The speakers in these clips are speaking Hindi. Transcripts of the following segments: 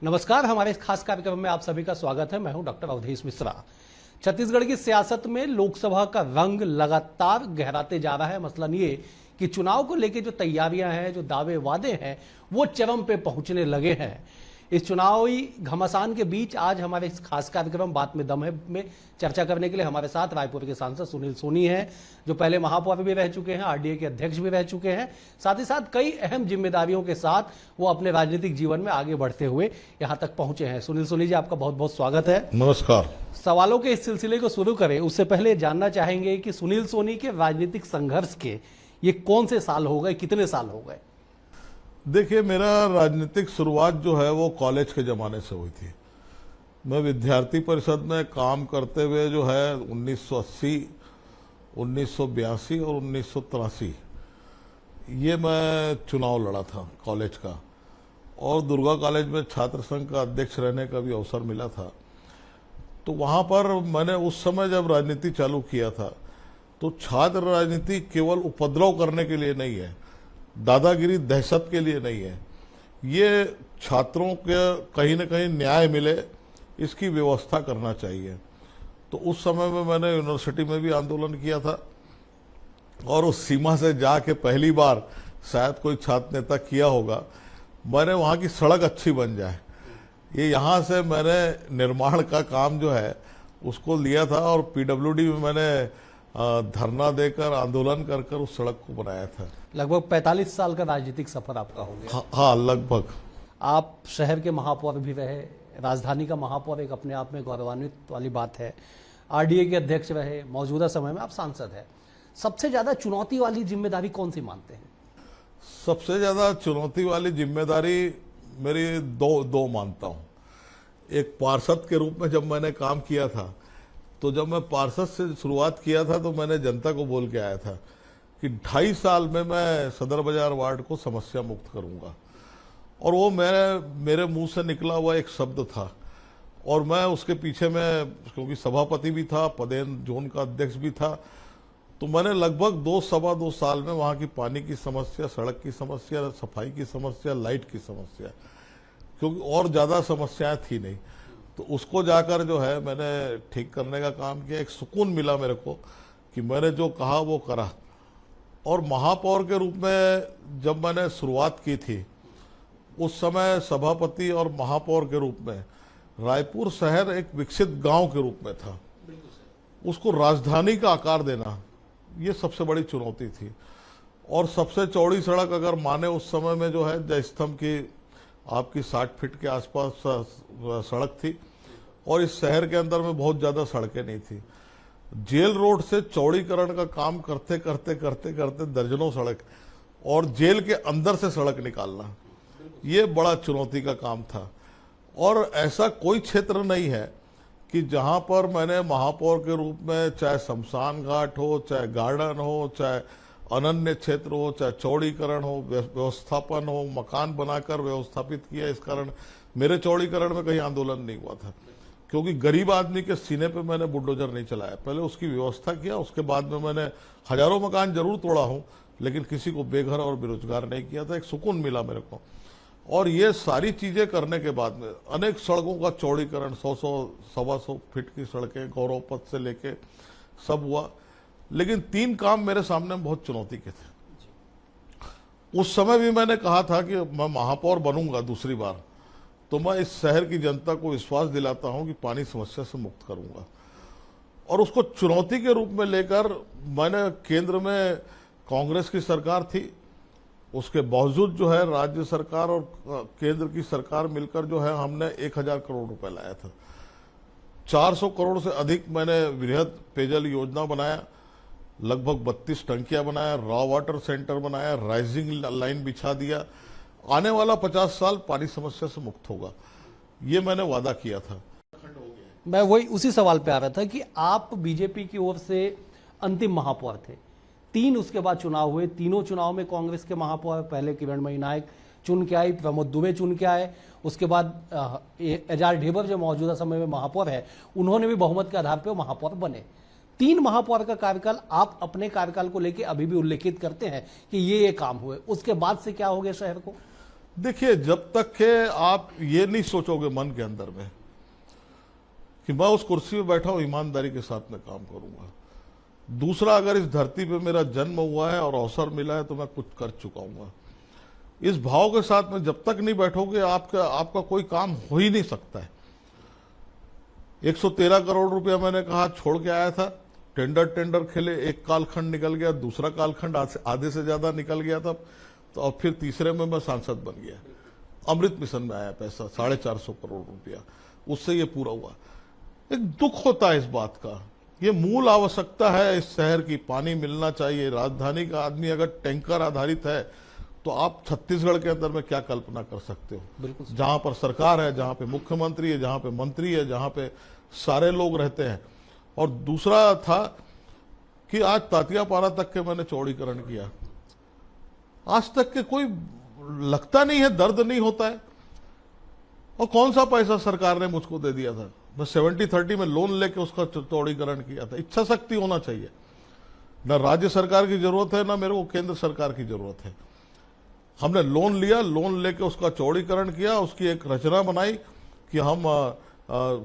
नमस्कार, हमारे इस खास कार्यक्रम में आप सभी का स्वागत है। मैं हूं डॉक्टर अवधेश मिश्रा। छत्तीसगढ़ की सियासत में लोकसभा का रंग लगातार गहराते जा रहा है। मसलन ये कि चुनाव को लेकर जो तैयारियां हैं, जो दावे वादे हैं, वो चरम पे पहुंचने लगे हैं। इस चुनावी घमासान के बीच आज हमारे इस खास कार्यक्रम बात में दम है में चर्चा करने के लिए हमारे साथ रायपुर के सांसद सुनील सोनी हैं, जो पहले महापौर भी रह चुके हैं, आरडीए के अध्यक्ष भी रह चुके हैं। साथ ही साथ कई अहम जिम्मेदारियों के साथ वो अपने राजनीतिक जीवन में आगे बढ़ते हुए यहां तक पहुंचे हैं। सुनील सोनी जी, आपका बहुत बहुत स्वागत है। नमस्कार। सवालों के इस सिलसिले को शुरू करें उससे पहले जानना चाहेंगे कि सुनील सोनी के राजनीतिक संघर्ष के ये कौन से साल हो गए, कितने साल हो गए? देखिए, मेरा राजनीतिक शुरुआत जो है वो कॉलेज के ज़माने से हुई थी। मैं विद्यार्थी परिषद में काम करते हुए जो है 1980, 1982 और 1983 ये मैं चुनाव लड़ा था कॉलेज का, और दुर्गा कॉलेज में छात्र संघ का अध्यक्ष रहने का भी अवसर मिला था। तो वहाँ पर मैंने उस समय जब राजनीति चालू किया था तो छात्र राजनीति केवल उपद्रव करने के लिए नहीं है, दादागिरी दहशत के लिए नहीं है, ये छात्रों के कहीं न कहीं न्याय मिले इसकी व्यवस्था करना चाहिए। तो उस समय में मैंने यूनिवर्सिटी में भी आंदोलन किया था, और उस सीमा से जाके पहली बार शायद कोई छात्र नेता किया होगा, मैंने वहाँ की सड़क अच्छी बन जाए, ये यहाँ से मैंने निर्माण का काम जो है उसको लिया था, और पीडब्ल्यूडी में मैंने धरना देकर आंदोलन कर कर उस सड़क को बनाया था। लगभग 45 साल का राजनीतिक सफर आपका हो गया। हाँ, लगभग। आप शहर के महापौर भी रहे, राजधानी का महापौर एक अपने आप में गौरवान्वित वाली बात है, आरडीए के अध्यक्ष रहे, मौजूदा समय में आप सांसद हैं। सबसे ज्यादा चुनौती वाली जिम्मेदारी कौन सी मानते हैं? सबसे ज्यादा चुनौती वाली जिम्मेदारी मेरी दो मानता हूँ। एक पार्षद के रूप में जब मैंने काम किया था, तो जब मैं पार्षद से शुरुआत किया था तो मैंने जनता को बोल के आया था कि 2.5 साल में मैं सदर बाजार वार्ड को समस्या मुक्त करूंगा, और वो मेरे मुंह से निकला हुआ एक शब्द था। और मैं उसके पीछे में, क्योंकि सभापति भी था, पदेन जोन का अध्यक्ष भी था, तो मैंने लगभग 2-2.25 साल में वहां की पानी की समस्या, सड़क की समस्या, सफाई की समस्या, लाइट की समस्या, क्योंकि और ज्यादा समस्याएं थी नहीं, तो उसको जाकर जो है मैंने ठीक करने का काम किया। एक सुकून मिला मेरे को कि मैंने जो कहा वो करा। और महापौर के रूप में जब मैंने शुरुआत की थी, उस समय सभापति और महापौर के रूप में रायपुर शहर एक विकसित गांव के रूप में था। उसको राजधानी का आकार देना ये सबसे बड़ी चुनौती थी। और सबसे चौड़ी सड़क अगर माने उस समय में जो है जय स्तंभ की आपकी 60 फीट के आसपास सड़क थी, और इस शहर के अंदर में बहुत ज्यादा सड़कें नहीं थी। जेल रोड से चौड़ीकरण का काम करते करते करते करते दर्जनों सड़क, और जेल के अंदर से सड़क निकालना, ये बड़ा चुनौती का काम था। और ऐसा कोई क्षेत्र नहीं है कि जहां पर मैंने महापौर के रूप में, चाहे शमशान घाट हो, चाहे गार्डन हो, चाहे अनन्य क्षेत्र हो, चाहे चौड़ीकरण हो, व्यवस्थापन हो, मकान बनाकर व्यवस्थापित किया। इस कारण मेरे चौड़ीकरण में कहीं आंदोलन नहीं हुआ था, क्योंकि गरीब आदमी के सीने पे मैंने बुलडोजर नहीं चलाया। पहले उसकी व्यवस्था किया, उसके बाद में मैंने हजारों मकान जरूर तोड़ा हूं, लेकिन किसी को बेघर और बेरोजगार नहीं किया था। एक सुकून मिला मेरे को। और ये सारी चीजें करने के बाद में अनेक सड़कों का चौड़ीकरण, 100-125 फीट की सड़कें, गौरव पथ से लेके सब हुआ। लेकिन 3 काम मेरे सामने बहुत चुनौती के थे। उस समय भी मैंने कहा था कि मैं महापौर बनूंगा दूसरी बार, तो मैं इस शहर की जनता को विश्वास दिलाता हूं कि पानी समस्या से मुक्त करूंगा। और उसको चुनौती के रूप में लेकर मैंने, केंद्र में कांग्रेस की सरकार थी, उसके बावजूद जो है राज्य सरकार और केंद्र की सरकार मिलकर जो है हमने 1000 करोड़ रुपए लाया था। 400 करोड़ से अधिक मैंने वृहद पेयजल योजना बनाया, लगभग 32 टंकियां बनाया, रॉ वाटर सेंटर बनाया, राइजिंग लाइन बिछा दिया। आने वाला 50 साल पानी समस्या से मुक्त होगा, ये मैंने वादा किया था। मैं वही उसी सवाल पे आ रहा था कि आप बीजेपी की ओर से अंतिम महापौर थे। 3 उसके बाद चुनाव हुए, तीनों चुनाव में कांग्रेस के महापौर, पहले किरणमयी नायक चुन के आई, प्रमोद दुबे चुन के आए, उसके बाद एजाज ढेबर जो मौजूदा समय में महापौर है, उन्होंने भी बहुमत के आधार पर महापौर बने। 3 महापौर का कार्यकाल आप अपने कार्यकाल को लेकर अभी भी उल्लेखित करते हैं कि ये काम हुए, उसके बाद से क्या हो गया शहर को? देखिए, जब तक के आप ये नहीं सोचोगे मन के अंदर में कि मैं उस कुर्सी पे बैठा हूं, ईमानदारी के साथ मैं काम करूंगा। दूसरा, अगर इस धरती पे मेरा जन्म हुआ है और अवसर मिला है तो मैं कुछ कर चुकाऊंगा, इस भाव के साथ में जब तक नहीं बैठोगे आपका कोई काम हो ही नहीं सकता है। 113 करोड़ रुपया मैंने कहा छोड़ के आया था, टेंडर खेले, एक कालखंड निकल गया, दूसरा कालखंड आधे से ज्यादा निकल गया था, तो अब फिर तीसरे में मैं सांसद बन गया। अमृत मिशन में आया पैसा 450 करोड़ रुपया, उससे ये पूरा हुआ। एक दुख होता है इस बात का, ये मूल आवश्यकता है इस शहर की, पानी मिलना चाहिए। राजधानी का आदमी अगर टैंकर आधारित है तो आप छत्तीसगढ़ के अंदर में क्या कल्पना कर सकते हो? बिल्कुल। जहां पर सरकार है, जहां पे मुख्यमंत्री है, जहां पे मंत्री है, जहां पे सारे लोग रहते हैं। और दूसरा था कि आज तातियापारा तक के मैंने चौड़ीकरण किया, आज तक के कोई लगता नहीं है, दर्द नहीं होता है। और कौन सा पैसा सरकार ने मुझको दे दिया था? मैं 70-30 में लोन लेके उसका चौड़ीकरण किया था। इच्छा शक्ति होना चाहिए। न राज्य सरकार की जरूरत है, ना मेरे को केंद्र सरकार की जरूरत है। हमने लोन लिया, लोन लेके उसका चौड़ीकरण किया, उसकी एक रचना बनाई कि हम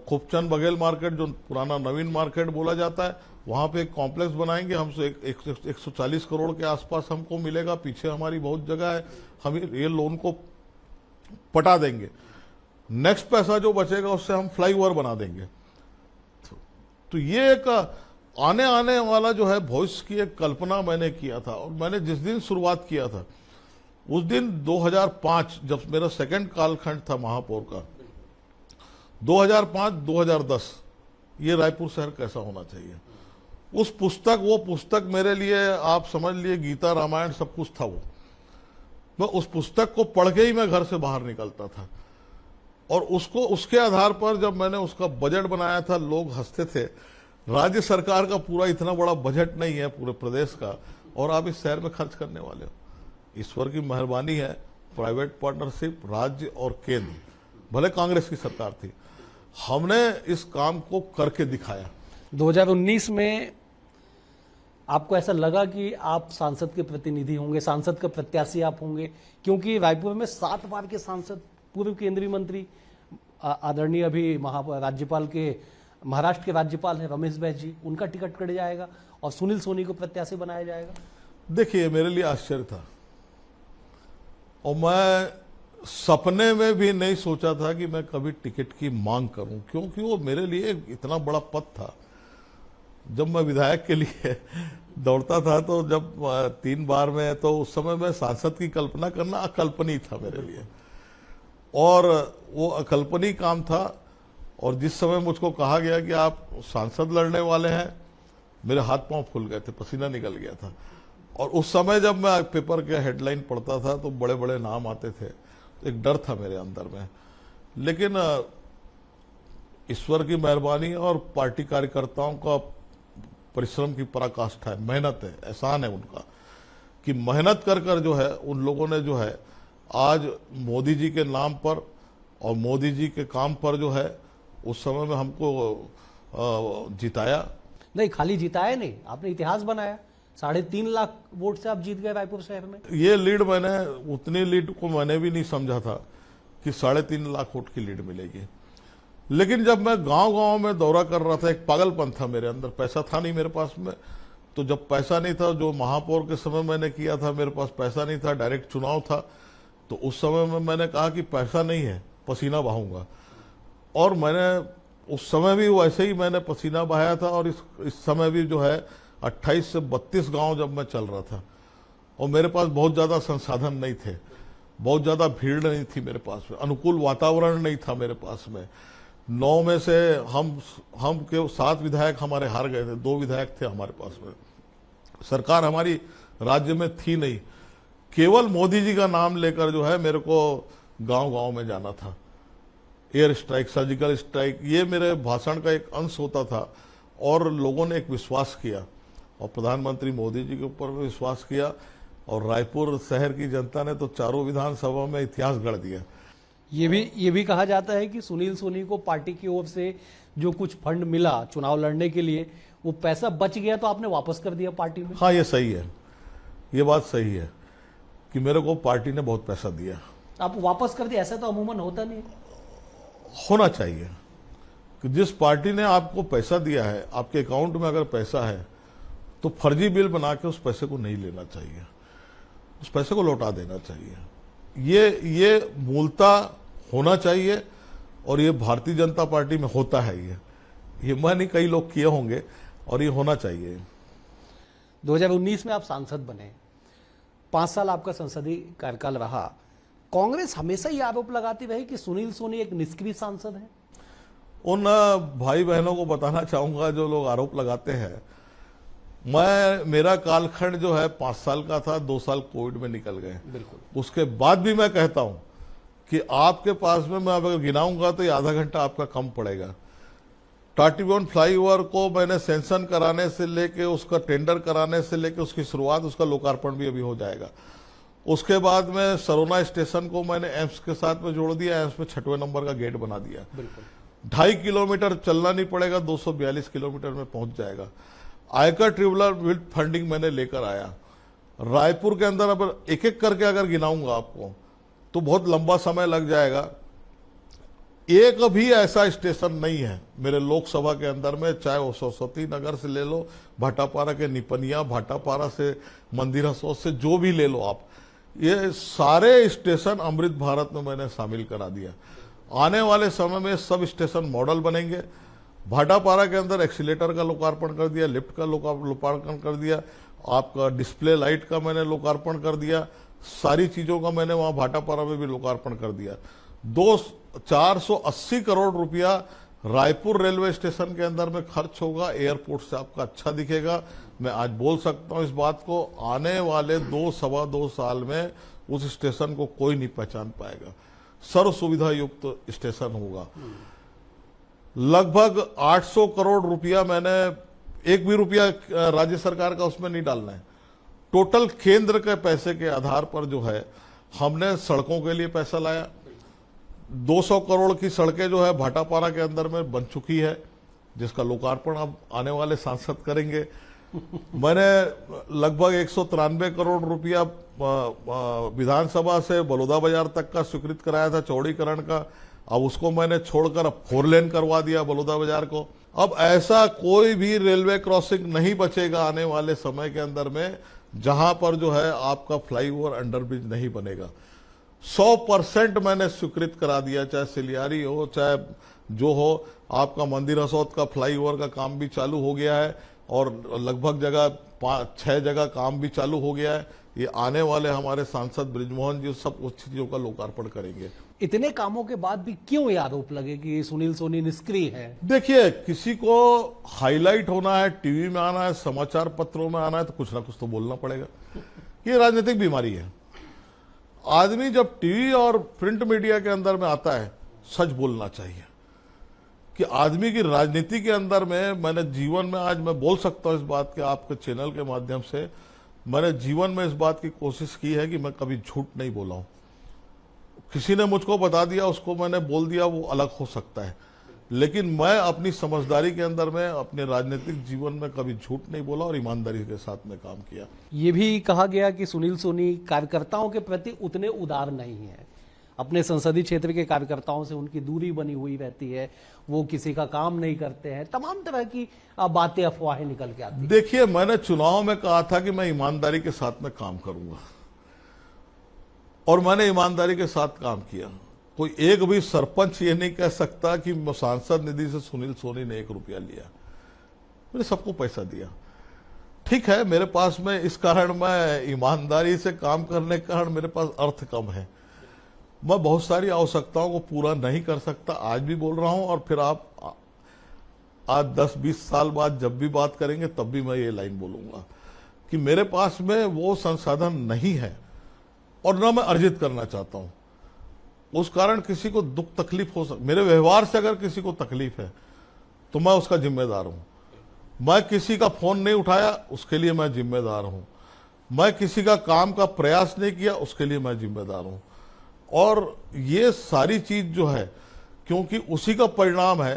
खूबचंद बघेल मार्केट, जो पुराना नवीन मार्केट बोला जाता है, वहां पे एक कॉम्प्लेक्स बनाएंगे। हमसे 140 करोड़ के आसपास हमको मिलेगा, पीछे हमारी बहुत जगह है, हम ये लोन को पटा देंगे। नेक्स्ट पैसा जो बचेगा उससे हम फ्लाईओवर बना देंगे। तो ये एक आने वाला जो है भविष्य की एक कल्पना मैंने किया था। और मैंने जिस दिन शुरुआत किया था उस दिन 2005, जब मेरा सेकंड कालखंड था महापौर का, 2005-2010, ये रायपुर शहर कैसा होना चाहिए, उस पुस्तक, वो पुस्तक मेरे लिए आप समझ लिए गीता रामायण सब कुछ था। वो मैं उस पुस्तक को पढ़ के ही मैं घर से बाहर निकलता था। और उसके आधार पर जब मैंने उसका बजट बनाया था, लोग हंसते थे, राज्य सरकार का पूरा इतना बड़ा बजट नहीं है पूरे प्रदेश का, और आप इस शहर में खर्च करने वाले हो। ईश्वर की मेहरबानी है, प्राइवेट पार्टनरशिप, राज्य और केंद्र, भले कांग्रेस की सरकार थी, हमने इस काम को करके दिखाया। 2019 में आपको ऐसा लगा कि आप सांसद के प्रतिनिधि होंगे, सांसद का प्रत्याशी आप होंगे, क्योंकि रायपुर में 7 बार के सांसद, पूर्व केंद्रीय मंत्री, आदरणीय अभी राज्यपाल के, महाराष्ट्र के राज्यपाल हैं रमेश बैस जी, उनका टिकट कट जाएगा और सुनील सोनी को प्रत्याशी बनाया जाएगा। देखिए, मेरे लिए आश्चर्य था और मैं सपने में भी नहीं सोचा था कि मैं कभी टिकट की मांग करूं, क्योंकि वो मेरे लिए इतना बड़ा पद था। जब मैं विधायक के लिए दौड़ता था, तो जब 3 बार में, तो उस समय मैं सांसद की कल्पना करना अकल्पनीय था मेरे लिए, और वो अकल्पनीय काम था। और जिस समय मुझको कहा गया कि आप सांसद लड़ने वाले हैं, मेरे हाथ पांव फूल गए थे, पसीना निकल गया था। और उस समय जब मैं पेपर के हेडलाइन पढ़ता था तो बड़े बड़े नाम आते थे, तो एक डर था मेरे अंदर में। लेकिन ईश्वर की मेहरबानी और पार्टी कार्यकर्ताओं का परिश्रम की पराकाष्ठा है, मेहनत है, एहसान है उनका, कि मेहनत कर कर जो है उन लोगों ने जो है आज मोदी जी के नाम पर और मोदी जी के काम पर जो है उस समय में हमको जिताया। नहीं, खाली जिताया नहीं, आपने इतिहास बनाया। 3.5 लाख वोट से आप जीत गए रायपुर शहर में। ये लीड, मैंने उतनी लीड को मैंने भी नहीं समझा था कि 3.5 लाख वोट की लीड मिलेगी। लेकिन जब मैं गांव-गांव में दौरा कर रहा था, एक पागलपन था मेरे अंदर, पैसा था नहीं मेरे पास में। तो जब पैसा नहीं था, जो महापौर के समय मैंने किया था, मेरे पास पैसा नहीं था, डायरेक्ट चुनाव था, तो उस समय में मैंने कहा कि पैसा नहीं है, पसीना बहाऊंगा। और मैंने उस समय भी वैसे ही मैंने पसीना बहाया था। और इस समय भी जो है 28 से 32 गांव जब मैं चल रहा था, और मेरे पास बहुत ज्यादा संसाधन नहीं थे, बहुत ज्यादा भीड़ नहीं थी मेरे पास में, अनुकूल वातावरण नहीं था मेरे पास में। 9 में से हम के 7 विधायक हमारे हार गए थे, 2 विधायक थे हमारे पास में। सरकार हमारी राज्य में थी नहीं, केवल मोदी जी का नाम लेकर जो है मेरे को गांव-गांव में जाना था। एयर स्ट्राइक, सर्जिकल स्ट्राइक, ये मेरे भाषण का एक अंश होता था। और लोगों ने एक विश्वास किया, और प्रधानमंत्री मोदी जी के ऊपर विश्वास किया, और रायपुर शहर की जनता ने तो चारों विधानसभा में इतिहास गढ़ दिया। ये भी कहा जाता है कि सुनील सोनी को पार्टी की ओर से जो कुछ फंड मिला चुनाव लड़ने के लिए, वो पैसा बच गया तो आपने वापस कर दिया पार्टी में। हाँ, ये सही है, ये बात सही है कि मेरे को पार्टी ने बहुत पैसा दिया। आप वापस कर दिए, ऐसा तो अमूमन होता नहीं है। होना चाहिए कि जिस पार्टी ने आपको पैसा दिया है, आपके अकाउंट में अगर पैसा है तो फर्जी बिल बना के उस पैसे को नहीं लेना चाहिए, उस पैसे को लौटा देना चाहिए। ये मूलतः होना चाहिए और ये भारतीय जनता पार्टी में होता है। ये मैं नहीं, कई लोग किए होंगे और ये होना चाहिए। 2019 में आप सांसद बने, 5 साल आपका संसदीय कार्यकाल रहा। कांग्रेस हमेशा ये आरोप लगाती रही कि सुनील सोनी एक निष्क्रिय सांसद है। उन भाई बहनों को बताना चाहूंगा जो लोग आरोप लगाते हैं, मेरा कालखंड जो है 5 साल का था, 2 साल कोविड में निकल गए। बिल्कुल। उसके बाद भी मैं कहता हूं कि आपके पास में मैं अगर गिनाऊंगा तो ये आधा घंटा आपका कम पड़ेगा। टाटीबोन फ्लाईओवर को मैंने सेंक्शन कराने से लेके, उसका टेंडर कराने से लेके, उसकी शुरुआत, उसका लोकार्पण भी अभी हो जाएगा। उसके बाद में सरोना स्टेशन को मैंने एम्स के साथ में जोड़ दिया, एम्स में 6वें नंबर का गेट बना दिया। 2.5 किलोमीटर चलना नहीं पड़ेगा, 242 किलोमीटर में पहुंच जाएगा। आयकर ट्रिब्यूनल विद फंडिंग मैंने लेकर आया। रायपुर के अंदर अब एक एक करके अगर गिनाऊंगा आपको तो बहुत लंबा समय लग जाएगा। एक भी ऐसा स्टेशन नहीं है मेरे लोकसभा के अंदर में, चाहे वो सरस्वती नगर से ले लो, भाटापारा के निपनिया, भाटापारा से मंदिर हसोद से, जो भी ले लो आप, ये सारे स्टेशन अमृत भारत में मैंने शामिल करा दिया। आने वाले समय में सब स्टेशन मॉडल बनेंगे। भाटापारा के अंदर एक्सीलेटर का लोकार्पण कर दिया, लिफ्ट का लोकार्पण कर दिया, आपका डिस्प्ले लाइट का मैंने लोकार्पण कर दिया, सारी चीजों का मैंने वहां भाटापारा में भी लोकार्पण कर दिया। 480 करोड़ रुपया रायपुर रेलवे स्टेशन के अंदर में खर्च होगा। एयरपोर्ट से आपका अच्छा दिखेगा। मैं आज बोल सकता हूं इस बात को, आने वाले 2-2.25 साल में उस स्टेशन को कोई नहीं पहचान पाएगा। सर्व सुविधा युक्त स्टेशन होगा। लगभग 800 करोड़ रुपया मैंने, एक भी रुपया राज्य सरकार का उसमें नहीं डालना है। टोटल केंद्र के पैसे के आधार पर जो है हमने सड़कों के लिए पैसा लाया। 200 करोड़ की सड़कें जो है भाटापारा के अंदर में बन चुकी है, जिसका लोकार्पण अब आने वाले सांसद करेंगे। मैंने लगभग 193 करोड़ रुपया विधानसभा से बलौदा बाजार तक का स्वीकृत कराया था चौड़ीकरण का। अब उसको मैंने छोड़कर अब 4 लेन करवा दिया बलौदा बाजार को। अब ऐसा कोई भी रेलवे क्रॉसिंग नहीं बचेगा आने वाले समय के अंदर में जहां पर जो है आपका फ्लाईओवर अंडरब्रिज नहीं बनेगा। 100% मैंने स्वीकृत करा दिया, चाहे सिलियारी हो चाहे जो हो। आपका मंदिर हसौद का फ्लाईओवर का काम भी चालू हो गया है और लगभग जगह 5-6 जगह काम भी चालू हो गया है। ये आने वाले हमारे सांसद ब्रिजमोहन जी सब उस चीजों का लोकार्पण करेंगे। इतने कामों के बाद भी क्यों ये आरोप लगे कि सुनील सोनी निष्क्रिय है? देखिए, किसी को हाईलाइट होना है, टीवी में आना है, समाचार पत्रों में आना है, तो कुछ ना कुछ तो बोलना पड़ेगा। ये राजनीतिक बीमारी है। आदमी जब टीवी और प्रिंट मीडिया के अंदर में आता है, सच बोलना चाहिए। कि आदमी की राजनीति के अंदर में, मैंने जीवन में, आज मैं बोल सकता हूं इस बात के आपके चैनल के माध्यम से, मैंने जीवन में इस बात की कोशिश की है कि मैं कभी झूठ नहीं बोला हूं। किसी ने मुझको बता दिया, उसको मैंने बोल दिया, वो अलग हो सकता है, लेकिन मैं अपनी समझदारी के अंदर में अपने राजनीतिक जीवन में कभी झूठ नहीं बोला और ईमानदारी के साथ में काम किया। ये भी कहा गया कि सुनील सोनी कार्यकर्ताओं के प्रति उतने उदार नहीं है। अपने संसदीय क्षेत्र के कार्यकर्ताओं से उनकी दूरी बनी हुई रहती है, वो किसी का काम नहीं करते हैं, तमाम तरह की बातें, अफवाहें निकल के आती हैं। देखिए, मैंने चुनाव में कहा था कि मैं ईमानदारी के साथ में काम करूंगा और मैंने ईमानदारी के साथ काम किया। कोई एक भी सरपंच ये नहीं कह सकता कि सांसद निधि से सुनील सोनी ने 1 रुपया लिया। मैंने सबको पैसा दिया। ठीक है, मेरे पास में इस कारण, मैं ईमानदारी से काम करने के कारण मेरे पास अर्थ कम है। मैं बहुत सारी आवश्यकताओं को पूरा नहीं कर सकता, आज भी बोल रहा हूं। और फिर आप आज 10-20 साल बाद जब भी बात करेंगे तब भी मैं ये लाइन बोलूंगा कि मेरे पास में वो संसाधन नहीं है और ना मैं अर्जित करना चाहता हूं। उस कारण किसी को दुख तकलीफ हो सकता, मेरे व्यवहार से अगर किसी को तकलीफ है तो मैं उसका जिम्मेदार हूं। मैं किसी का फोन नहीं उठाया, उसके लिए मैं जिम्मेदार हूं। मैं किसी का काम का प्रयास नहीं किया, उसके लिए मैं जिम्मेदार हूं। और ये सारी चीज जो है, क्योंकि उसी का परिणाम है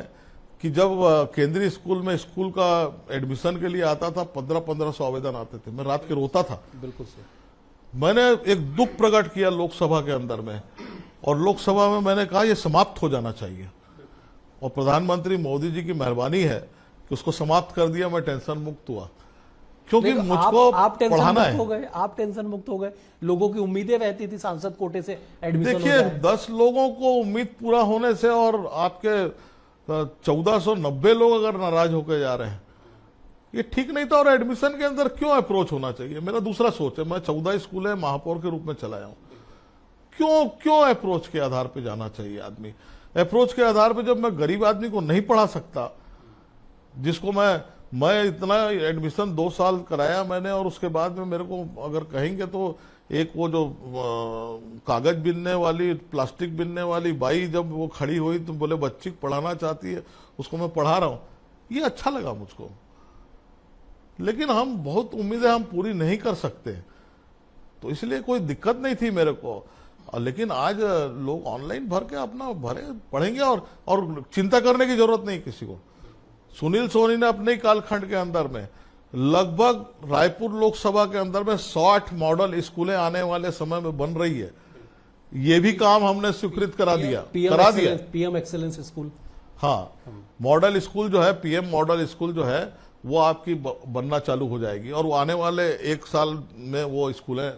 कि जब केंद्रीय स्कूल में स्कूल का एडमिशन के लिए आता था, 1500 आवेदन आते थे, मैं रात के रोता था। बिल्कुल सर। मैंने एक दुख प्रकट किया लोकसभा के अंदर में, और लोकसभा में मैंने कहा यह समाप्त हो जाना चाहिए, और प्रधानमंत्री मोदी जी की मेहरबानी है कि उसको समाप्त कर दिया। मैं टेंशन मुक्त हुआ, क्योंकि मुझको आप टेंशन पढ़ाना मुक्त है। हो गए, आप टेंशन मुक्त हो गए। लोगों की उम्मीदें रहती थी सांसद कोटे से एडमिशन हो देखिए, जाए। 10 लोगों को उम्मीद पूरा होने से और आपके 1490 लोग अगर नाराज होकर जा रहे हैं, ये ठीक नहीं था। और एडमिशन के अंदर क्यों अप्रोच होना चाहिए, मेरा दूसरा सोच है। मैं 14 स्कूल महापौर के रूप में चलाया हूं। क्यों अप्रोच के आधार पे जाना चाहिए आदमी? अप्रोच के आधार पे जब मैं गरीब आदमी को नहीं पढ़ा सकता, जिसको मैं इतना एडमिशन 2 साल कराया मैंने, और उसके बाद में मेरे को अगर कहेंगे तो एक वो जो कागज बिनने वाली, प्लास्टिक बिनने वाली बाई जब वो खड़ी हुई तो बोले बच्ची को पढ़ाना चाहती है, उसको मैं पढ़ा रहा हूं, ये अच्छा लगा मुझको। लेकिन हम बहुत उम्मीदें हम पूरी नहीं कर सकते, तो इसलिए कोई दिक्कत नहीं थी मेरे को। लेकिन आज लोग ऑनलाइन भर के अपना पढ़ेंगे, और चिंता करने की जरूरत नहीं किसी को। सुनील सोनी ने अपने ही कालखंड के अंदर में लगभग रायपुर लोकसभा के अंदर में 60 मॉडल स्कूलें आने वाले समय में बन रही है। ये भी काम हमने स्वीकृत करा दिया। पीएम एक्सेलेंस स्कूल, हाँ, मॉडल स्कूल जो है, पीएम मॉडल स्कूल जो है, वो आपकी बनना चालू हो जाएगी, और वो आने वाले 1 साल में वो स्कूलें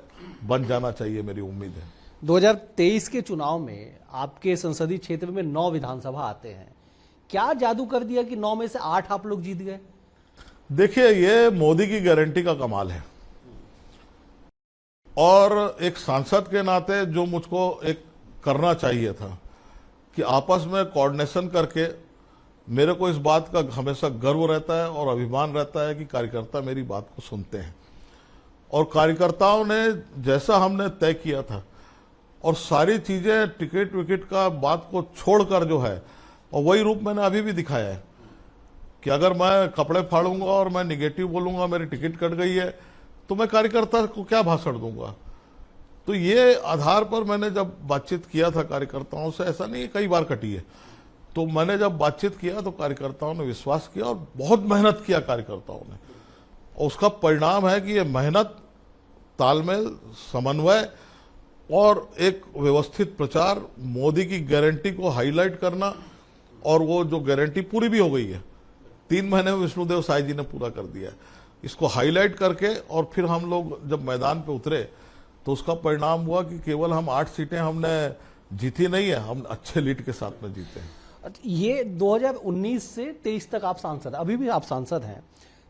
बन जाना चाहिए, मेरी उम्मीद है। 2023 के चुनाव में आपके संसदीय क्षेत्र में 9 विधानसभा आते हैं। क्या जादू कर दिया कि 9 में से 8 आप लोग जीत गए? देखिए, ये मोदी की गारंटी का कमाल है, और एक सांसद के नाते जो मुझको एक करना चाहिए था कि आपस में कोऑर्डिनेशन करके, मेरे को इस बात का हमेशा गर्व रहता है और अभिमान रहता है कि कार्यकर्ता मेरी बात को सुनते हैं, और कार्यकर्ताओं ने जैसा हमने तय किया था, और सारी चीजें टिकट विकेट का बात को छोड़कर जो है, और वही रूप मैंने अभी भी दिखाया है कि अगर मैं कपड़े फाड़ूंगा और मैं निगेटिव बोलूंगा, मेरी टिकट कट गई है, तो मैं कार्यकर्ता को क्या भाषण दूंगा? तो ये आधार पर मैंने जब बातचीत किया था कार्यकर्ताओं से, ऐसा नहीं कई बार कटी है, तो मैंने जब बातचीत किया तो कार्यकर्ताओं ने विश्वास किया और बहुत मेहनत किया कार्यकर्ताओं ने, और उसका परिणाम है कि ये मेहनत, तालमेल, समन्वय और एक व्यवस्थित प्रचार, मोदी की गारंटी को हाईलाइट करना, और वो जो गारंटी पूरी भी हो गई है, 3 महीने में विष्णुदेव साय जी ने पूरा कर दिया, इसको हाईलाइट करके, और फिर हम लोग जब मैदान पे उतरे तो उसका परिणाम हुआ कि केवल हम 8 सीटें हमने जीती नहीं है, हम अच्छे लीड के साथ में जीते हैं। ये 2019 से 23 तक आप सांसद, अभी भी आप सांसद हैं।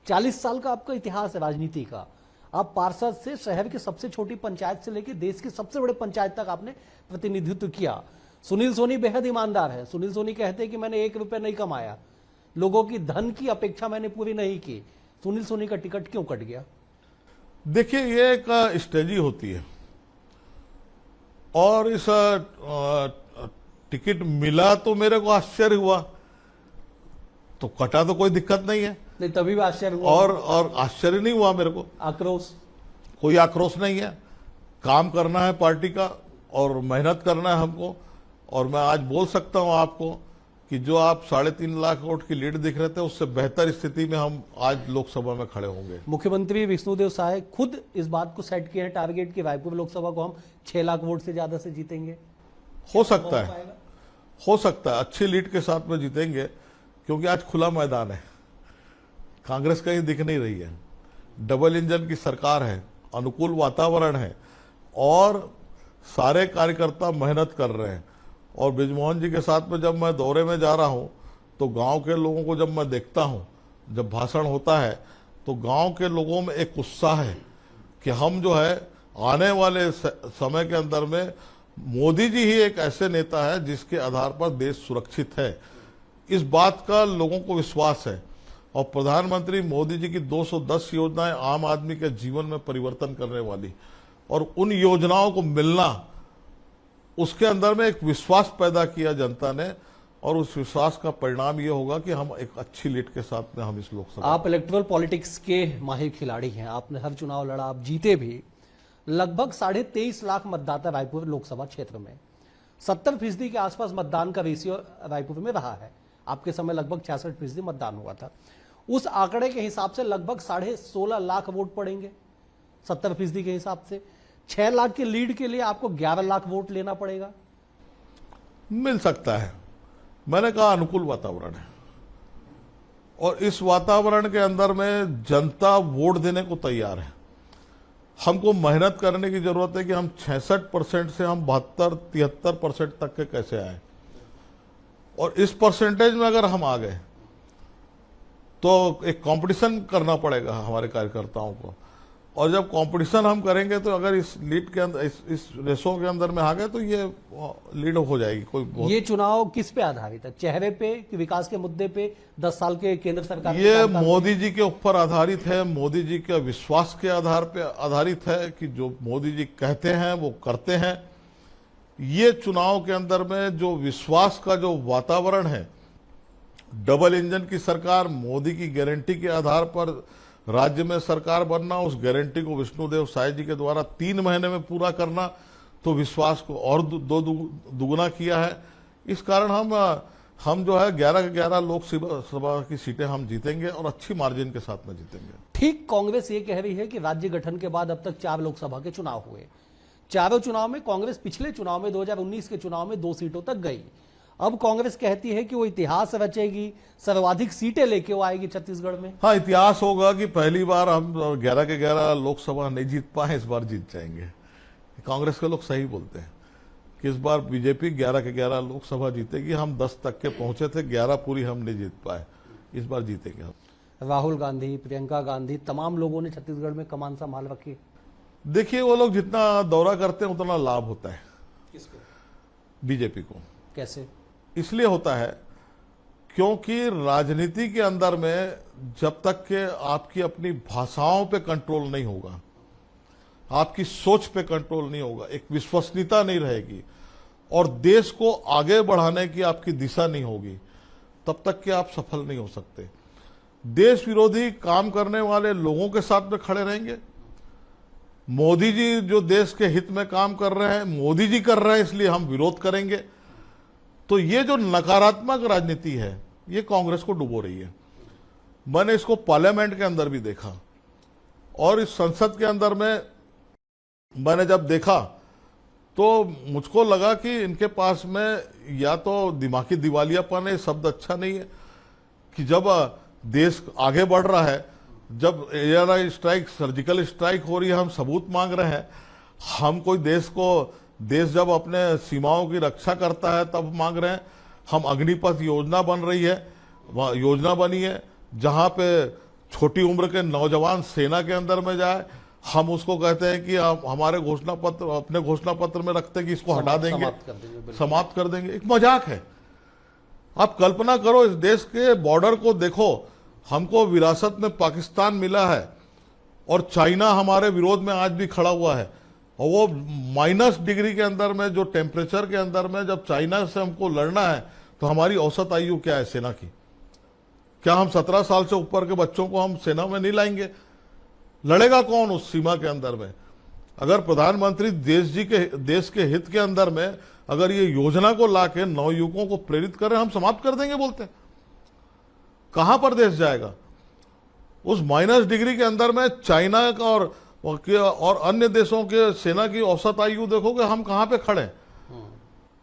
40 साल का आपका इतिहास है राजनीति का। आप पार्षद से शहर की सबसे छोटी पंचायत से लेकर देश की सबसे बड़े पंचायत तक आपने प्रतिनिधित्व किया। सुनील सोनी बेहद ईमानदार है। सुनील सोनी कहते हैं कि मैंने 1 रुपया नहीं कमाया, लोगों की धन की अपेक्षा मैंने पूरी नहीं की। सुनील सोनी का टिकट क्यों कट गया? देखिए, ये एक स्ट्रेटजी होती है, और इस टिकट मिला तो मेरे को आश्चर्य हुआ, तो कटा तो कोई दिक्कत नहीं है। नहीं, तभी भी आश्चर्य हुआ। और आश्चर्य नहीं हुआ मेरे को, आक्रोश? कोई आक्रोश नहीं है। काम करना है पार्टी का, और मेहनत करना है हमको, और मैं आज बोल सकता हूं आपको कि जो आप 3.5 लाख वोट की लीड दिख रहे थे, उससे बेहतर स्थिति में हम आज लोकसभा में खड़े होंगे। मुख्यमंत्री विष्णुदेव साय खुद इस बात को सेट किए हैं टारगेट कि रायपुर लोकसभा को हम 6 लाख वोट से ज्यादा से जीतेंगे। हो सकता है, हो सकता है अच्छी लीड के साथ में जीतेंगे, क्योंकि आज खुला मैदान है, कांग्रेस कहीं दिख नहीं रही है, डबल इंजन की सरकार है, अनुकूल वातावरण है, और सारे कार्यकर्ता मेहनत कर रहे हैं। और बृजमोहन जी के साथ में जब मैं दौरे में जा रहा हूं, तो गांव के लोगों को जब मैं देखता हूं, जब भाषण होता है, तो गांव के लोगों में एक उत्साह है कि हम जो है आने वाले समय के अंदर में मोदी जी ही एक ऐसे नेता है जिसके आधार पर देश सुरक्षित है। इस बात का लोगों को विश्वास है, और प्रधानमंत्री मोदी जी की 210 योजनाएं आम आदमी के जीवन में परिवर्तन करने वाली, और उन योजनाओं को मिलना, उसके अंदर में एक विश्वास पैदा किया जनता ने, और उस विश्वास का परिणाम ये होगा कि हम एक अच्छी लीड के साथ में हम इस लोकसभा। आप इलेक्टोरल पॉलिटिक्स के माहिर खिलाड़ी हैं, आपने हर चुनाव लड़ा, आप जीते भी। लगभग 23.5 लाख मतदाता रायपुर लोकसभा क्षेत्र में, 70% के आसपास मतदान का रेशियो रायपुर में रहा है। आपके समय लगभग 66% मतदान हुआ था। उस आंकड़े के हिसाब से लगभग 16.5 लाख वोट पड़ेंगे 70% के हिसाब से। 6 लाख के लीड के लिए आपको 11 लाख वोट लेना पड़ेगा। मिल सकता है। मैंने कहा अनुकूल वातावरण है और इस वातावरण के अंदर में जनता वोट देने को तैयार है। हमको मेहनत करने की जरूरत है कि हम 66% से हम 72-73% तक के कैसे आए, और इस परसेंटेज में अगर हम आ गए तो एक कंपटीशन करना पड़ेगा हमारे कार्यकर्ताओं को, और जब कंपटीशन हम करेंगे तो अगर इस लीड के अंदर इस रेसों के अंदर में आ गए तो ये लीड हो जाएगी। कोई ये चुनाव किस पे आधारित है? चेहरे पे कि विकास के मुद्दे पे? 10 साल के केंद्र सरकार के ये कामकाज पे? मोदी जी के ऊपर आधारित है, मोदी जी के विश्वास के आधार पे आधारित है कि जो मोदी जी कहते हैं वो करते हैं। ये चुनाव के अंदर में जो विश्वास का जो वातावरण है, डबल इंजन की सरकार, मोदी की गारंटी के आधार पर राज्य में सरकार बनना, उस गारंटी को विष्णुदेव साय जी के द्वारा 3 महीने में पूरा करना, तो विश्वास को और दुगुना किया है। इस कारण हम जो है 11 के 11 लोकसभा की सीटें हम जीतेंगे और अच्छी मार्जिन के साथ में जीतेंगे। ठीक कांग्रेस ये कह रही है कि राज्य गठन के बाद अब तक 4 लोकसभा के चुनाव हुए, चारों चुनाव में कांग्रेस पिछले चुनाव में 2019 के चुनाव में 2 सीटों तक गई। अब कांग्रेस कहती है कि वो इतिहास रचेगी, सर्वाधिक सीटें लेके वो आएगी छत्तीसगढ़ में। हाँ, इतिहास होगा कि पहली बार हम 11 के 11 लोकसभा नहीं जीत पाए, इस बार जीत जाएंगे। कांग्रेस के लोग सही बोलते हैं कि इस बार बीजेपी 11 के 11 लोकसभा जीतेगी। हम 10 तक के पहुंचे थे, 11 पूरी हम नहीं जीत पाए, इस बार जीतेंगे हम। राहुल गांधी, प्रियंका गांधी, तमाम लोगों ने छत्तीसगढ़ में कमान संभाल रखी है। देखिए, वो लोग जितना दौरा करते हैं उतना लाभ होता है किसको? बीजेपी को। कैसे? इसलिए होता है क्योंकि राजनीति के अंदर में जब तक के आपकी अपनी भाषाओं पे कंट्रोल नहीं होगा, आपकी सोच पे कंट्रोल नहीं होगा, एक विश्वसनीयता नहीं रहेगी और देश को आगे बढ़ाने की आपकी दिशा नहीं होगी, तब तक के आप सफल नहीं हो सकते। देश विरोधी काम करने वाले लोगों के साथ में खड़े रहेंगे। मोदी जी जो देश के हित में काम कर रहे हैं, मोदी जी कर रहे हैं, इसलिए हम विरोध करेंगे। तो ये जो नकारात्मक राजनीति है, ये कांग्रेस को डुबो रही है। मैंने इसको पार्लियामेंट के अंदर भी देखा और इस संसद के अंदर में मैंने जब देखा तो मुझको लगा कि इनके पास में या तो दिमागी दिवालियापन है, शब्द अच्छा नहीं है, कि जब देश आगे बढ़ रहा है, जब एयर स्ट्राइक, सर्जिकल स्ट्राइक हो रही है, हम सबूत मांग रहे हैं। हम कोई देश जब अपने सीमाओं की रक्षा करता है तब मांग रहे हैं। हम अग्निपथ योजना बन रही है, योजना बनी है जहां पे छोटी उम्र के नौजवान सेना के अंदर में जाए, हम उसको कहते हैं कि हमारे घोषणा पत्र, अपने घोषणा पत्र में रखते हैं कि इसको हटा देंगे, समाप्त कर देंगे। एक मजाक है। आप कल्पना करो, इस देश के बॉर्डर को देखो, हमको विरासत में पाकिस्तान मिला है और चाइना हमारे विरोध में आज भी खड़ा हुआ है, और वो -डिग्री के अंदर में, जो टेम्परेचर के अंदर में जब चाइना से हमको लड़ना है, तो हमारी औसत आयु क्या है सेना की? क्या हम 17 साल से ऊपर के बच्चों को हम सेना में नहीं लाएंगे? लड़ेगा कौन उस सीमा के अंदर में? अगर प्रधानमंत्री देश के हित के अंदर में अगर ये योजना को लाके नवयुवकों को प्रेरित करें, हम समाप्त कर देंगे बोलते हैं, कहां पर देश जाएगा? उस -डिग्री के अंदर में चाइना का और अन्य देशों के सेना की औसत आयु देखोगे, हम कहां पे खड़े हैं?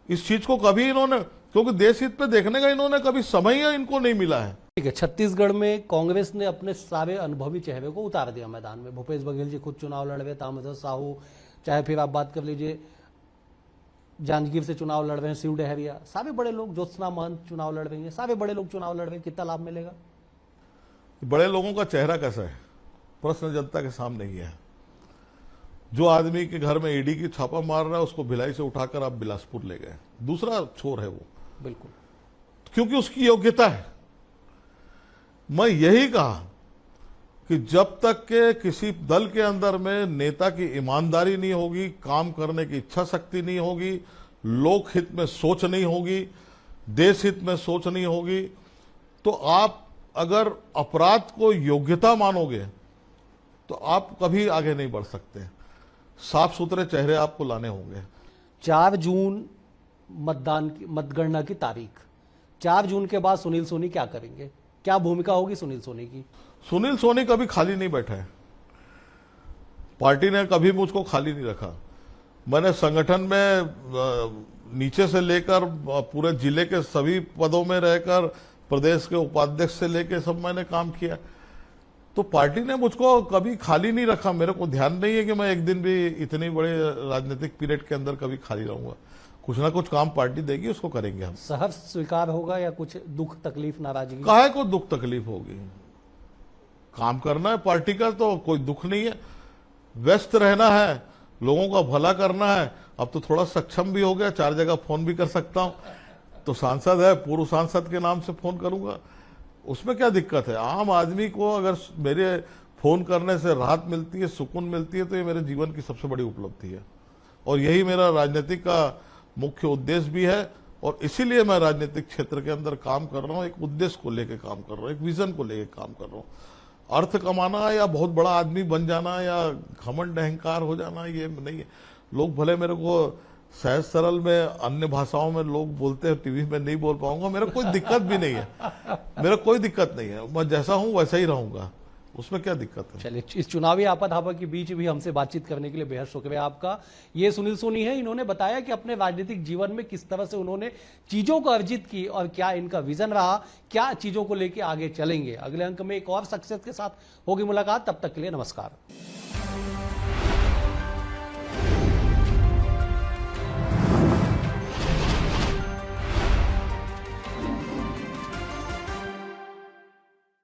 इस चीज को कभी इन्होंने, क्योंकि देश हित पे देखने का इन्होंने कभी समय इनको नहीं मिला है। ठीक है, छत्तीसगढ़ में कांग्रेस ने अपने सारे अनुभवी चेहरे को उतार दिया मैदान में। भूपेश बघेल जी खुद चुनाव लड़ रहे, ताम्रध्वज साहू, चाहे फिर आप बात कर लीजिए जांजगीर से चुनाव लड़ रहे हैं शिव डहरिया, सारे बड़े लोग, ज्योत्सना महंत चुनाव लड़ रही है, सारे बड़े लोग चुनाव लड़ रहे हैं। कितना लाभ मिलेगा? बड़े लोगों का चेहरा कैसा है, प्रश्न जनता के सामने ही है। जो आदमी के घर में ईडी की छापा मार रहा है, उसको भिलाई से उठाकर आप बिलासपुर ले गए, दूसरा छोर है वो, बिल्कुल, क्योंकि उसकी योग्यता है। मैं यही कहा कि जब तक के किसी दल के अंदर में नेता की ईमानदारी नहीं होगी, काम करने की इच्छा शक्ति नहीं होगी, लोक हित में सोच नहीं होगी, देश हित में सोच नहीं होगी, तो आप अगर अपराध को योग्यता मानोगे तो आप कभी आगे नहीं बढ़ सकते। साफ सुथरे चेहरे आपको लाने होंगे। 4 जून मतगणना की तारीख, 4 जून के बाद सुनील सोनी क्या करेंगे? क्या भूमिका होगी सुनील सोनी की? सुनील सोनी कभी खाली नहीं बैठा है। पार्टी ने कभी मुझको खाली नहीं रखा। मैंने संगठन में नीचे से लेकर पूरे जिले के सभी पदों में रहकर प्रदेश के उपाध्यक्ष से लेकर सब मैंने काम किया। तो पार्टी ने मुझको कभी खाली नहीं रखा। मेरे को ध्यान नहीं है कि मैं एक दिन भी इतनी बड़े राजनीतिक पीरियड के अंदर कभी खाली रहूंगा। कुछ ना कुछ काम पार्टी देगी, उसको करेंगे हम। सहर्ष स्वीकार होगा या कुछ दुख तकलीफ नाराजगी? काहे को दुख तकलीफ होगी? काम करना है पार्टी का, तो कोई दुख नहीं है। व्यस्त रहना है, लोगों का भला करना है। अब तो थोड़ा सक्षम भी हो गया, 4 जगह फोन भी कर सकता हूं। तो सांसद है, पूर्व सांसद के नाम से फोन करूंगा, उसमें क्या दिक्कत है? आम आदमी को अगर मेरे फोन करने से राहत मिलती है, सुकून मिलती है, तो ये मेरे जीवन की सबसे बड़ी उपलब्धि है। और यही मेरा राजनीतिक का मुख्य उद्देश्य भी है। और इसीलिए मैं राजनीतिक क्षेत्र के अंदर काम कर रहा हूँ। एक उद्देश्य को लेकर काम कर रहा हूँ, एक विजन को लेकर काम कर रहा हूँ। अर्थ कमाना या बहुत बड़ा आदमी बन जाना या घमंड अहंकार हो जाना, ये नहीं है। लोग भले मेरे को सहज सरल में अन्य भाषाओं में लोग बोलते हैं, टीवी में नहीं बोल पाऊंगा, मेरा कोई दिक्कत भी नहीं है। मेरा कोई दिक्कत नहीं है, मैं जैसा हूं वैसा ही रहूंगा, उसमें क्या दिक्कत है? चलिए, इस चुनावी आपाधापा के बीच भी हमसे बातचीत करने के लिए बेहद शुक्रिया आपका। ये सुनील सोनी है, इन्होंने बताया कि अपने राजनीतिक जीवन में किस तरह से उन्होंने चीजों को अर्जित की और क्या इनका विजन रहा, क्या चीजों को लेकर आगे चलेंगे। अगले अंक में एक और शख्सियत के साथ होगी मुलाकात, तब तक के लिए नमस्कार।